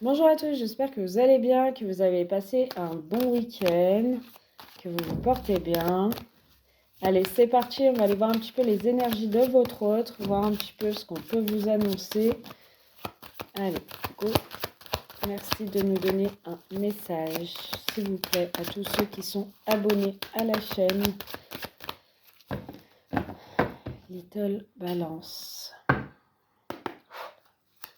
Bonjour à tous, j'espère que vous allez bien, que vous avez passé un bon week-end, que vous vous portez bien. Allez, c'est parti, on va aller voir un petit peu les énergies de votre autre, voir un petit peu ce qu'on peut vous annoncer. Allez, go. Merci de nous donner un message, s'il vous plaît, à tous ceux qui sont abonnés à la chaîne. Little Balance.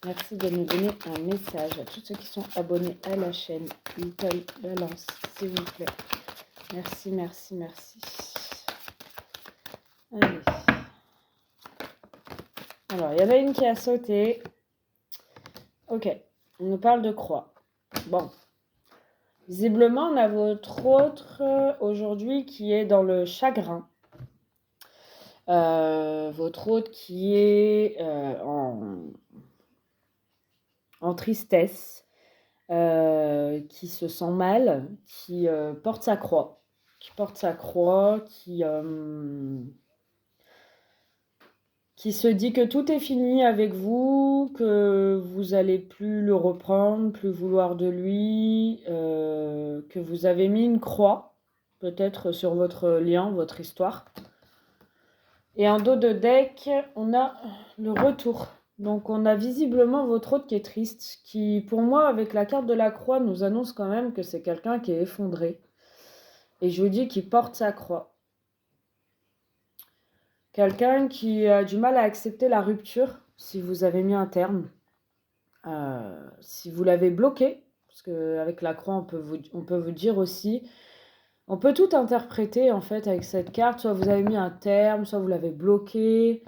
Merci de nous donner un message à tous ceux qui sont abonnés à la chaîne Little Balance, s'il vous plaît. Merci, merci, merci. Allez. Alors, il y en a une qui a sauté. Ok, on nous parle de croix. Bon. Visiblement, on a votre autre aujourd'hui qui est dans le chagrin. Votre autre qui est en tristesse, qui se sent mal, qui porte sa croix. Qui se dit que tout est fini avec vous, que vous allez plus le reprendre, plus vouloir de lui, que vous avez mis une croix, peut-être sur votre lien, votre histoire. Et en dos de deck, on a le retour. Donc on a visiblement votre autre qui est triste, qui pour moi, avec la carte de la croix, nous annonce quand même que c'est quelqu'un qui est effondré. Et je vous dis qu'il porte sa croix. Quelqu'un qui a du mal à accepter la rupture, si vous avez mis un terme. Si vous l'avez bloqué, parce qu'avec la croix, on peut vous dire aussi, on peut tout interpréter en fait avec cette carte, soit vous avez mis un terme, soit vous l'avez bloqué,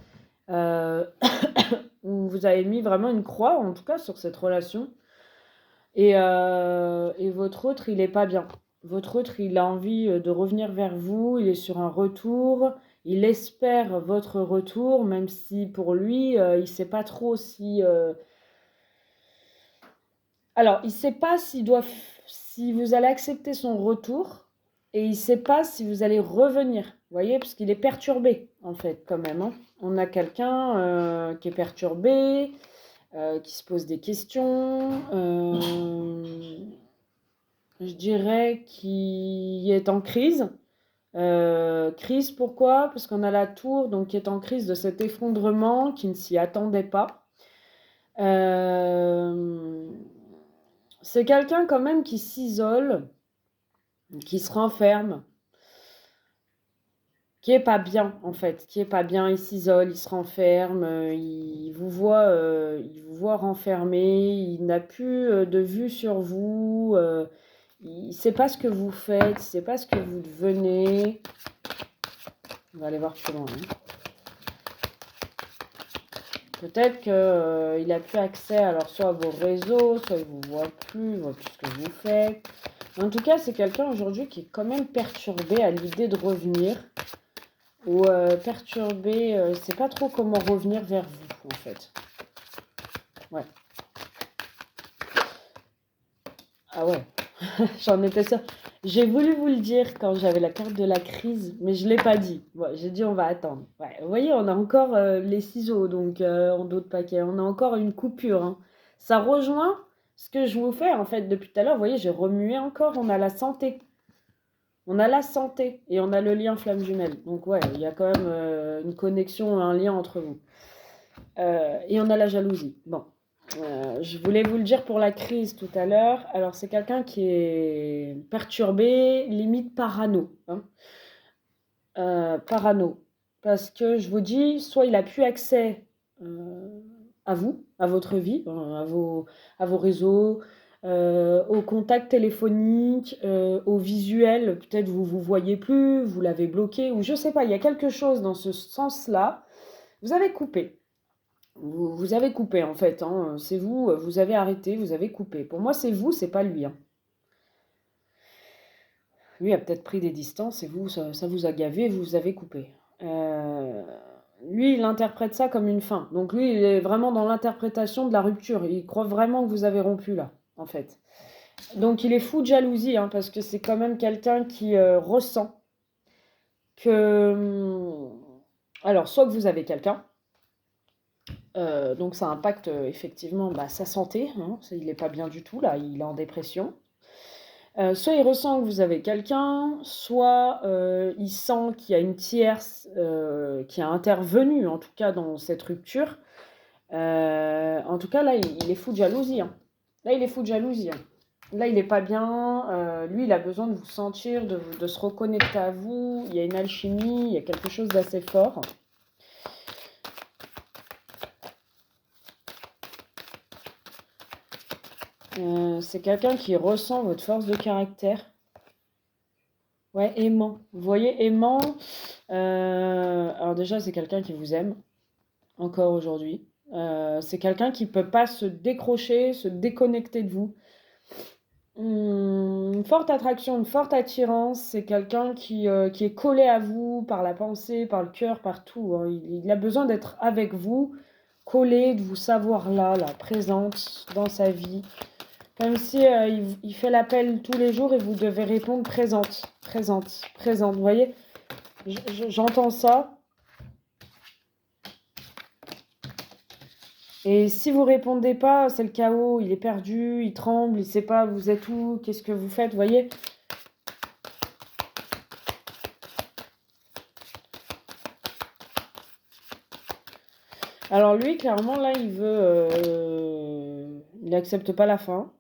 ou vous avez mis vraiment une croix, en tout cas, sur cette relation. Et votre autre, il n'est pas bien. Votre autre, il a envie de revenir vers vous, il est sur un retour, il espère votre retour, même si pour lui, il ne sait pas trop si... Alors, il ne sait pas si vous allez accepter son retour, et il ne sait pas si vous allez revenir. Vous voyez, parce qu'il est perturbé, en fait, quand même. Hein. On a quelqu'un qui est perturbé, qui se pose des questions, je dirais qui est en crise. Crise, pourquoi? Parce qu'on a la tour, donc qui est en crise de cet effondrement, qui ne s'y attendait pas. C'est quelqu'un quand même qui s'isole, qui se renferme, qui est pas bien en fait, qui est pas bien, il s'isole, il se renferme, il vous voit renfermé, il n'a plus de vue sur vous, il sait pas ce que vous faites, il sait pas ce que vous devenez. On va aller voir plus loin. Hein. Peut-être qu'il n'a plus accès alors soit à vos réseaux, soit il ne vous voit plus, il voit plus ce que vous faites. En tout cas, c'est quelqu'un aujourd'hui qui est quand même perturbé à l'idée de revenir. Ou perturbé, sait pas trop comment revenir vers vous, en fait. Ouais. Ah ouais, j'en étais sûre. J'ai voulu vous le dire quand j'avais la carte de la crise, mais je ne l'ai pas dit. Ouais, j'ai dit on va attendre. Ouais, vous voyez, on a encore les ciseaux, donc en dos de paquet. On a encore une coupure. Hein. Ça rejoint ce que je vous fais, en fait, depuis tout à l'heure. Vous voyez, j'ai remué encore. On a la santé. On a la santé et on a le lien flamme jumelle. Donc ouais, il y a quand même une connexion, un lien entre vous. Et on a la jalousie. Bon. Je voulais vous le dire pour la crise tout à l'heure. Alors, c'est quelqu'un qui est perturbé, limite parano. Hein. Parano. Parce que je vous dis, soit il n'a plus accès à vous, à votre vie, à vos réseaux, aux contacts téléphoniques, au visuel. Peut-être vous ne vous voyez plus, vous l'avez bloqué, ou je ne sais pas, il y a quelque chose dans ce sens-là. Vous avez coupé. Vous avez coupé en fait, hein. C'est vous, vous avez arrêté, vous avez coupé. Pour moi, c'est vous, c'est pas lui. Hein. Lui a peut-être pris des distances et vous, ça vous a gavé, vous avez coupé. Lui, il interprète ça comme une fin. Donc lui, il est vraiment dans l'interprétation de la rupture. Il croit vraiment que vous avez rompu là, en fait. Donc il est fou de jalousie, hein, parce que c'est quand même quelqu'un qui ressent que... Alors, soit que vous avez quelqu'un, Donc ça impacte effectivement sa santé, hein. Il n'est pas bien du tout, là, il est en dépression. Soit il ressent que vous avez quelqu'un, soit il sent qu'il y a une tierce qui a intervenu, en tout cas dans cette rupture. En tout cas, là, il est fou de jalousie, hein. Là, il est fou de jalousie, hein. Là, il est pas bien. Lui, il a besoin de vous sentir, de se reconnecter à vous. Il y a une alchimie, il y a quelque chose d'assez fort. C'est quelqu'un qui ressent votre force de caractère. Ouais, aimant. Vous voyez, aimant. Alors déjà, c'est quelqu'un qui vous aime, encore aujourd'hui. C'est quelqu'un qui peut pas se décrocher, se déconnecter de vous. Une forte attraction, une forte attirance. C'est quelqu'un qui est collé à vous par la pensée, par le cœur, partout, hein. Il a besoin d'être avec vous, collé, de vous savoir là, présente dans sa vie. Comme si il fait l'appel tous les jours et vous devez répondre présente, présente, présente. Vous voyez, j'entends ça. Et si vous répondez pas, c'est le chaos. Il est perdu, il tremble, il sait pas vous êtes où, qu'est-ce que vous faites, vous voyez. Alors lui, clairement, là, il n'accepte pas la fin.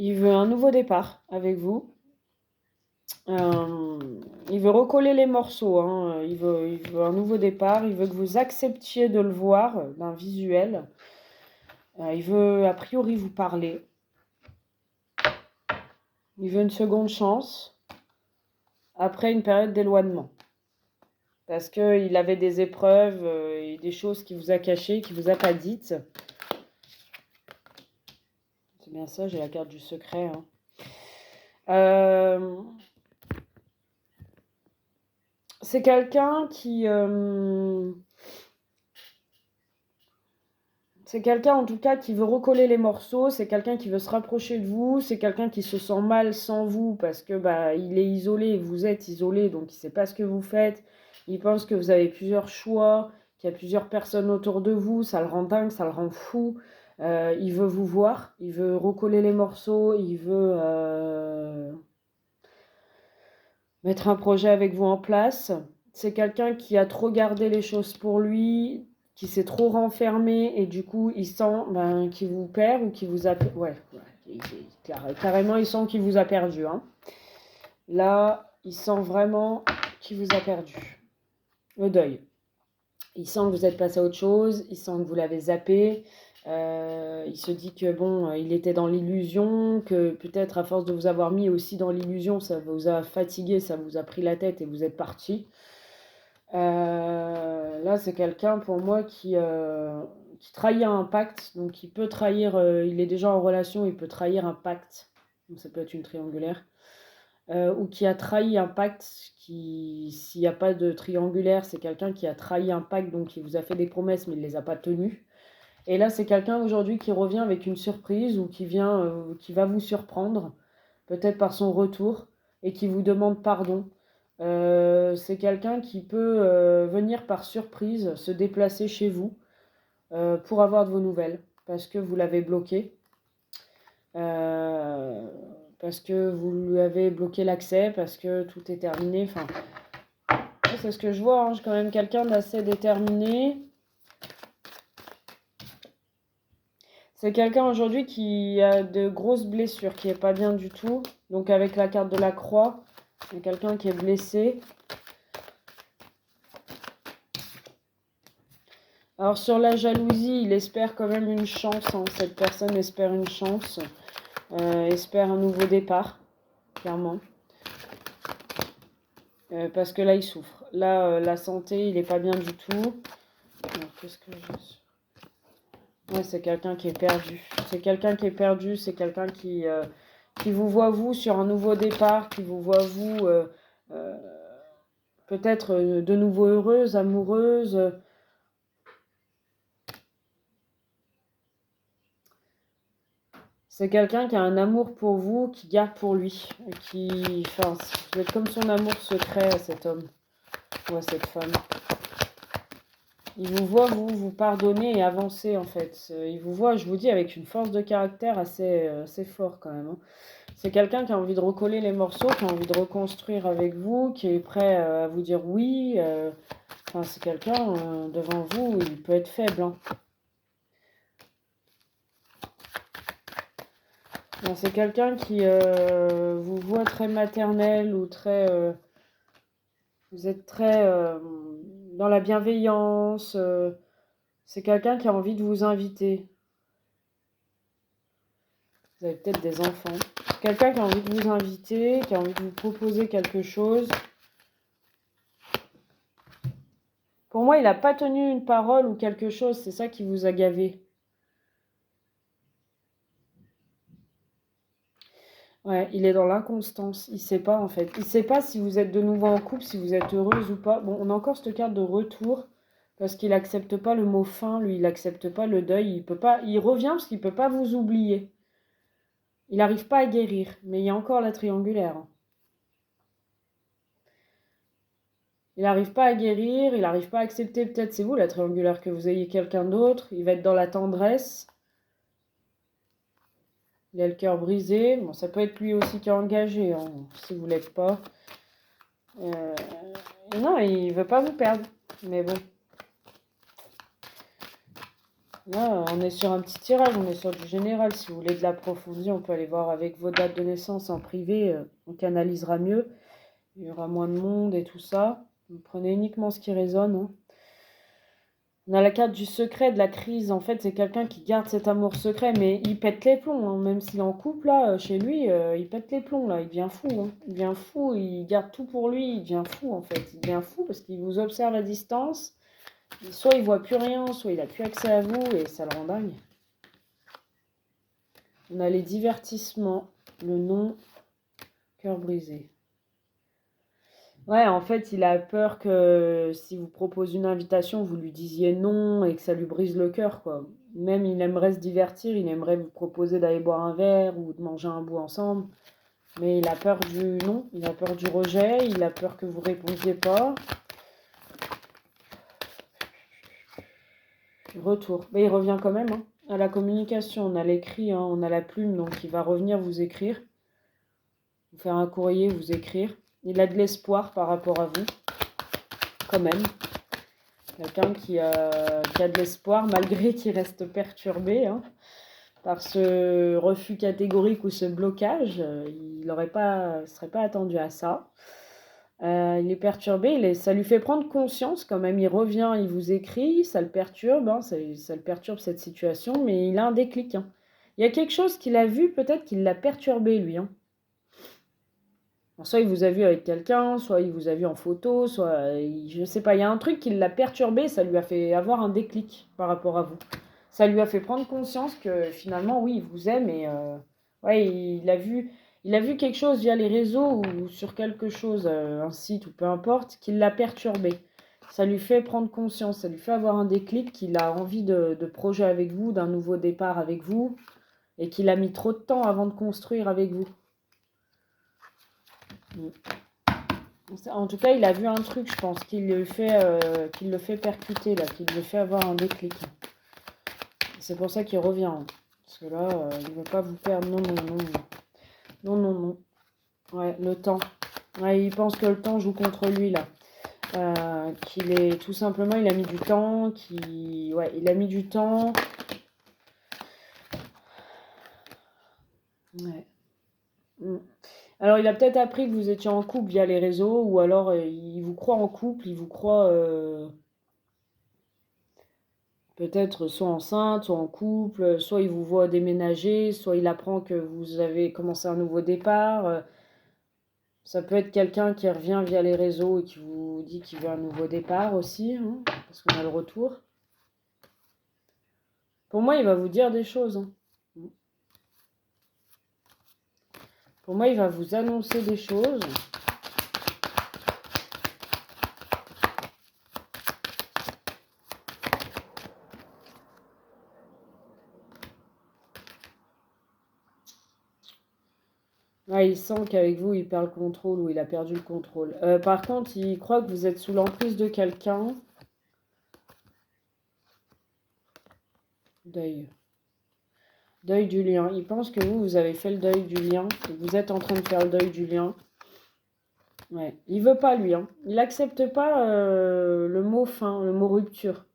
Il veut un nouveau départ avec vous. Il veut recoller les morceaux, hein. Il veut un nouveau départ. Il veut que vous acceptiez de le voir d'un visuel. Il veut a priori vous parler. Il veut une seconde chance après une période d'éloignement. Parce qu'il avait des épreuves et des choses qu'il vous a cachées, qu'il vous a pas dites. C'est bien ça, j'ai la carte du secret, hein. C'est quelqu'un qui... c'est quelqu'un en tout cas qui veut recoller les morceaux, c'est quelqu'un qui veut se rapprocher de vous, c'est quelqu'un qui se sent mal sans vous parce que il est isolé, vous êtes isolé, donc il ne sait pas ce que vous faites. Il pense que vous avez plusieurs choix, qu'il y a plusieurs personnes autour de vous, ça le rend dingue, ça le rend fou. Il veut vous voir, il veut recoller les morceaux, il veut mettre un projet avec vous en place. C'est quelqu'un qui a trop gardé les choses pour lui, qui s'est trop renfermé et du coup il sent qu'il vous perd ou qu'il vous a... Ouais, carrément il sent qu'il vous a perdu, hein. Là, il sent vraiment qu'il vous a perdu. Le deuil. Il sent que vous êtes passé à autre chose, il sent que vous l'avez zappé. Il se dit que bon, il était dans l'illusion, que peut-être à force de vous avoir mis aussi dans l'illusion, ça vous a fatigué, ça vous a pris la tête et vous êtes parti. Là, c'est quelqu'un pour moi qui trahit un pacte, donc il peut trahir, il est déjà en relation, il peut trahir un pacte, donc ça peut être une triangulaire, ou qui a trahi un pacte, s'il n'y a pas de triangulaire, c'est quelqu'un qui a trahi un pacte, donc il vous a fait des promesses mais il ne les a pas tenues. Et là, c'est quelqu'un aujourd'hui qui revient avec une surprise ou qui va vous surprendre, peut-être par son retour, et qui vous demande pardon. C'est quelqu'un qui peut venir par surprise, se déplacer chez vous pour avoir de vos nouvelles, parce que vous l'avez bloqué, parce que vous lui avez bloqué l'accès, parce que tout est terminé. Enfin, c'est ce que je vois, hein. J'ai quand même quelqu'un d'assez déterminé. C'est quelqu'un aujourd'hui qui a de grosses blessures, qui n'est pas bien du tout. Donc avec la carte de la croix, c'est quelqu'un qui est blessé. Alors sur la jalousie, il espère quand même une chance, hein. Cette personne espère une chance, espère un nouveau départ, clairement. Parce que là, il souffre. Là, la santé, il n'est pas bien du tout. Alors, qu'est-ce que je... Ouais, c'est quelqu'un qui est perdu. C'est quelqu'un qui est perdu, c'est quelqu'un qui vous voit, vous, sur un nouveau départ, qui vous voit, vous, peut-être de nouveau heureuse, amoureuse. C'est quelqu'un qui a un amour pour vous, qui garde pour lui. Enfin, vous êtes comme son amour secret à cet homme ou à cette femme. Il vous voit vous pardonner et avancer en fait. Il vous voit, je vous dis, avec une force de caractère assez fort quand même, hein. C'est quelqu'un qui a envie de recoller les morceaux, qui a envie de reconstruire avec vous, qui est prêt à vous dire oui. Enfin, c'est quelqu'un devant vous, il peut être faible, hein. Non, c'est quelqu'un qui vous voit très maternel ou très... vous êtes très dans la bienveillance. C'est quelqu'un qui a envie de vous inviter. Vous avez peut-être des enfants. Quelqu'un qui a envie de vous inviter, qui a envie de vous proposer quelque chose. Pour moi, il n'a pas tenu une parole ou quelque chose. C'est ça qui vous a gavé. Ouais, il est dans l'inconstance. Il ne sait pas en fait. Il ne sait pas si vous êtes de nouveau en couple, si vous êtes heureuse ou pas. Bon, on a encore cette carte de retour. Parce qu'il n'accepte pas le mot fin, lui, il n'accepte pas le deuil. Il peut pas, il revient parce qu'il ne peut pas vous oublier. Il n'arrive pas à guérir. Mais il y a encore la triangulaire, hein. Il n'arrive pas à guérir, il n'arrive pas à accepter, peut-être c'est vous la triangulaire, que vous ayez quelqu'un d'autre. Il va être dans la tendresse. Il a le cœur brisé. Bon, ça peut être lui aussi qui est engagé, hein, si vous ne l'êtes pas. Non, il ne veut pas vous perdre. Mais bon. Là, on est sur un petit tirage, on est sur du général. Si vous voulez de l'approfondi, on peut aller voir avec vos dates de naissance en privé. On canalisera mieux. Il y aura moins de monde et tout ça. Vous prenez uniquement ce qui résonne, hein. On a la carte du secret, de la crise. En fait, c'est quelqu'un qui garde cet amour secret, mais il pète les plombs, hein. Même s'il est en couple, là, chez lui, il pète les plombs, là. Il devient fou, hein. Il devient fou, il garde tout pour lui. Il devient fou, en fait. Il devient fou parce qu'il vous observe à distance. Soit il voit plus rien, soit il a plus accès à vous, et ça le rend dingue. On a les divertissements, le non, cœur brisé. Ouais, en fait, il a peur que si vous propose une invitation, vous lui disiez non et que ça lui brise le cœur, quoi. Même il aimerait se divertir, il aimerait vous proposer d'aller boire un verre ou de manger un bout ensemble. Mais il a peur du non, il a peur du rejet, il a peur que vous répondiez pas. Retour. Mais il revient quand même, hein. À la communication, on a l'écrit, hein, on a la plume, donc il va revenir vous écrire. Vous faire un courrier, vous écrire. Il a de l'espoir par rapport à vous, quand même. Quelqu'un qui a de l'espoir malgré qu'il reste perturbé, hein, par ce refus catégorique ou ce blocage. Il ne serait pas attendu à ça. Il est perturbé, ça lui fait prendre conscience quand même. Il revient, il vous écrit, ça le perturbe, hein, ça le perturbe cette situation, mais il a un déclic, hein. Il y a quelque chose qu'il a vu, peut-être qu'il l'a perturbé lui, hein. Alors, soit il vous a vu avec quelqu'un, soit il vous a vu en photo, soit je ne sais pas, il y a un truc qui l'a perturbé, ça lui a fait avoir un déclic par rapport à vous. Ça lui a fait prendre conscience que finalement, oui, il vous aime et ouais, il a vu quelque chose via les réseaux ou sur quelque chose, un site ou peu importe, qui l'a perturbé. Ça lui fait prendre conscience, ça lui fait avoir un déclic qu'il a envie de projet avec vous, d'un nouveau départ avec vous et qu'il a mis trop de temps avant de construire avec vous. En tout cas, il a vu un truc, je pense, qui le fait percuter, là, qui le fait avoir un déclic. C'est pour ça qu'il revient, hein. Parce que là, il ne veut pas vous perdre. Non, non, non. Non, non, non. Ouais, le temps. Ouais, il pense que le temps joue contre lui, là. Qu'il est tout simplement, il a mis du temps. Ouais, il a mis du temps. Ouais. Alors, il a peut-être appris que vous étiez en couple via les réseaux, ou alors il vous croit en couple, il vous croit peut-être soit enceinte, soit en couple, soit il vous voit déménager, soit il apprend que vous avez commencé un nouveau départ. Ça peut être quelqu'un qui revient via les réseaux et qui vous dit qu'il veut un nouveau départ aussi, hein, parce qu'on a le retour. Pour moi, il va vous dire des choses, hein. Pour moi, il va vous annoncer des choses. Ouais, il sent qu'avec vous, il perd le contrôle ou il a perdu le contrôle. Par contre, il croit que vous êtes sous l'emprise de quelqu'un. Deuil. Deuil du lien. Il pense que vous avez fait le deuil du lien. Vous êtes en train de faire le deuil du lien. Ouais. Il veut pas, lui. Hein. Il n'accepte pas le mot fin, le mot rupture.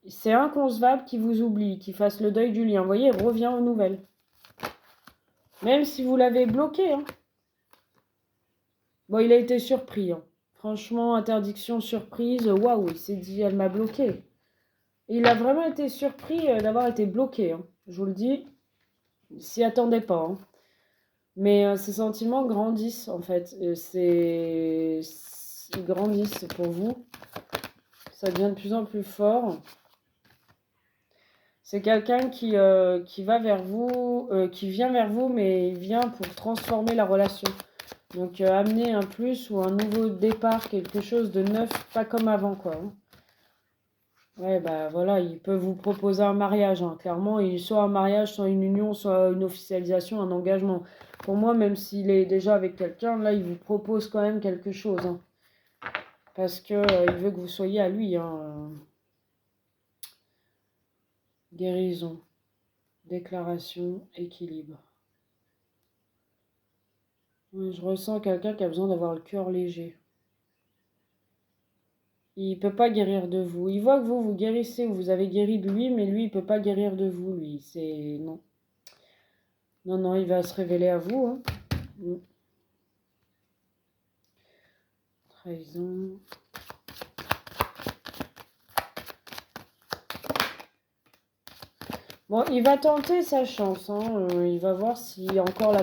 C'est inconcevable qu'il vous oublie, qu'il fasse le deuil du lien. Vous voyez, il revient aux nouvelles. Même si vous l'avez bloqué. Hein. Bon, il a été surpris. Hein. Franchement, interdiction, surprise. Waouh, il s'est dit, elle m'a bloqué. Et il a vraiment été surpris d'avoir été bloqué. Hein. Je vous le dis, il s'y attendait pas. Hein. Mais ces sentiments grandissent, en fait. Ils grandissent pour vous. Ça devient de plus en plus fort. C'est quelqu'un qui va vers vous, qui vient vers vous, mais il vient pour transformer la relation. Donc, amener un plus ou un nouveau départ, quelque chose de neuf, pas comme avant, quoi. Hein. Ouais, bah voilà, il peut vous proposer un mariage, hein. Clairement, soit un mariage, soit une union, soit une officialisation, un engagement. Pour moi, même s'il est déjà avec quelqu'un, là, il vous propose quand même quelque chose. Hein. Parce que il veut que vous soyez à lui. Hein. Guérison, déclaration, équilibre. Je ressens quelqu'un qui a besoin d'avoir le cœur léger. Il peut pas guérir de vous. Il voit que vous guérissez, vous avez guéri de lui, mais lui, il peut pas guérir de vous, lui. C'est... Non. Non, non, il va se révéler à vous. Hein. Trahison. Bon, il va tenter sa chance. Hein. Il va voir si encore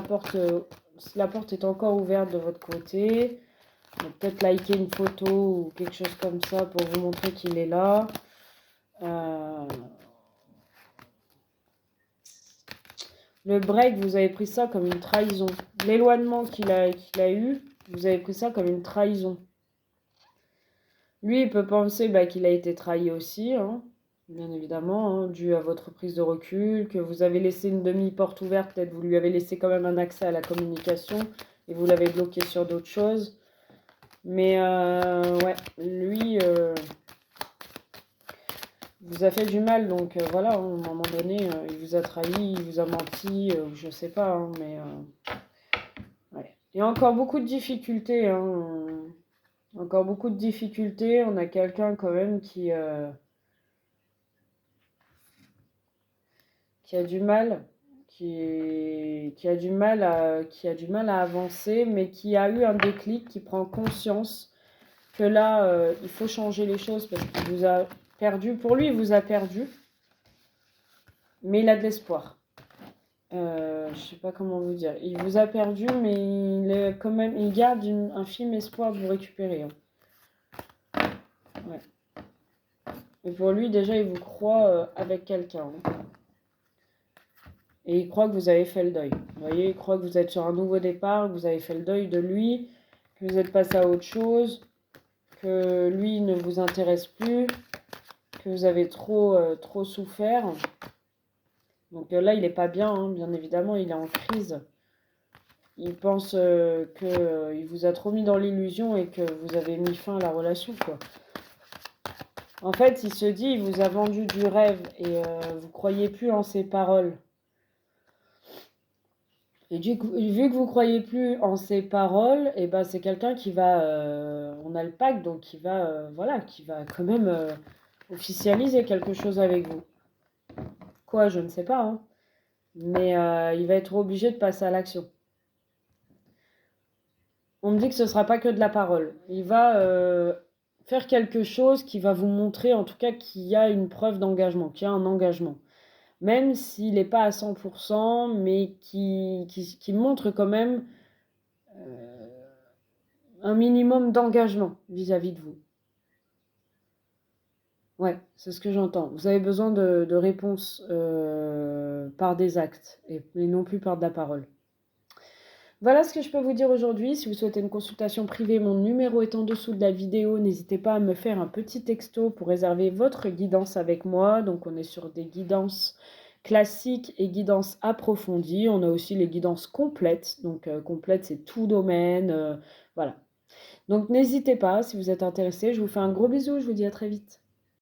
si la porte est encore ouverte de votre côté. Peut-être liker une photo ou quelque chose comme ça pour vous montrer qu'il est là. Le break, vous avez pris ça comme une trahison. L'éloignement qu'il a eu, vous avez pris ça comme une trahison. Lui, il peut penser qu'il a été trahi aussi, hein, bien évidemment, hein, dû à votre prise de recul, que vous avez laissé une demi-porte ouverte, peut-être vous lui avez laissé quand même un accès à la communication et vous l'avez bloqué sur d'autres choses. Mais ouais, lui vous a fait du mal, donc voilà, hein, à un moment donné, il vous a trahi, il vous a menti, je sais pas, hein, mais ouais. Il y a encore beaucoup de difficultés, hein, encore beaucoup de difficultés. On a quelqu'un quand même qui a du mal, qui a du mal à avancer, mais qui a eu un déclic, qui prend conscience que là, il faut changer les choses parce qu'il vous a perdu. Pour lui, il vous a perdu, mais il a de l'espoir. Je sais pas comment vous dire. Il vous a perdu, mais il garde un infime espoir de vous récupérer. Hein. Ouais. Et pour lui, déjà, il vous croit avec quelqu'un. Hein. Et il croit que vous avez fait le deuil. Vous voyez, il croit que vous êtes sur un nouveau départ, que vous avez fait le deuil de lui, que vous êtes passé à autre chose, que lui ne vous intéresse plus, que vous avez trop souffert. Donc là, il n'est pas bien, hein, bien évidemment, il est en crise. Il pense qu'il vous a trop mis dans l'illusion et que vous avez mis fin à la relation, quoi. En fait, il se dit, il vous a vendu du rêve et vous croyez plus en ses paroles. Et du coup, vu que vous croyez plus en ses paroles, et ben c'est quelqu'un qui va, on a le pacte, donc voilà, qui va quand même officialiser quelque chose avec vous. Quoi, je ne sais pas, hein. Mais il va être obligé de passer à l'action. On me dit que ce ne sera pas que de la parole. Il va faire quelque chose qui va vous montrer, en tout cas, qu'il y a une preuve d'engagement, qu'il y a un engagement. Même s'il n'est pas à 100%, mais qui montre quand même un minimum d'engagement vis-à-vis de vous. Ouais, c'est ce que j'entends. Vous avez besoin de réponses par des actes et non plus par de la parole. Voilà ce que je peux vous dire aujourd'hui. Si vous souhaitez une consultation privée, mon numéro est en dessous de la vidéo. N'hésitez pas à me faire un petit texto pour réserver votre guidance avec moi. Donc on est sur des guidances classiques et guidances approfondies. On a aussi les guidances complètes. Donc complète, c'est tout domaine. Voilà. Donc n'hésitez pas si vous êtes intéressé. Je vous fais un gros bisou. Je vous dis à très vite.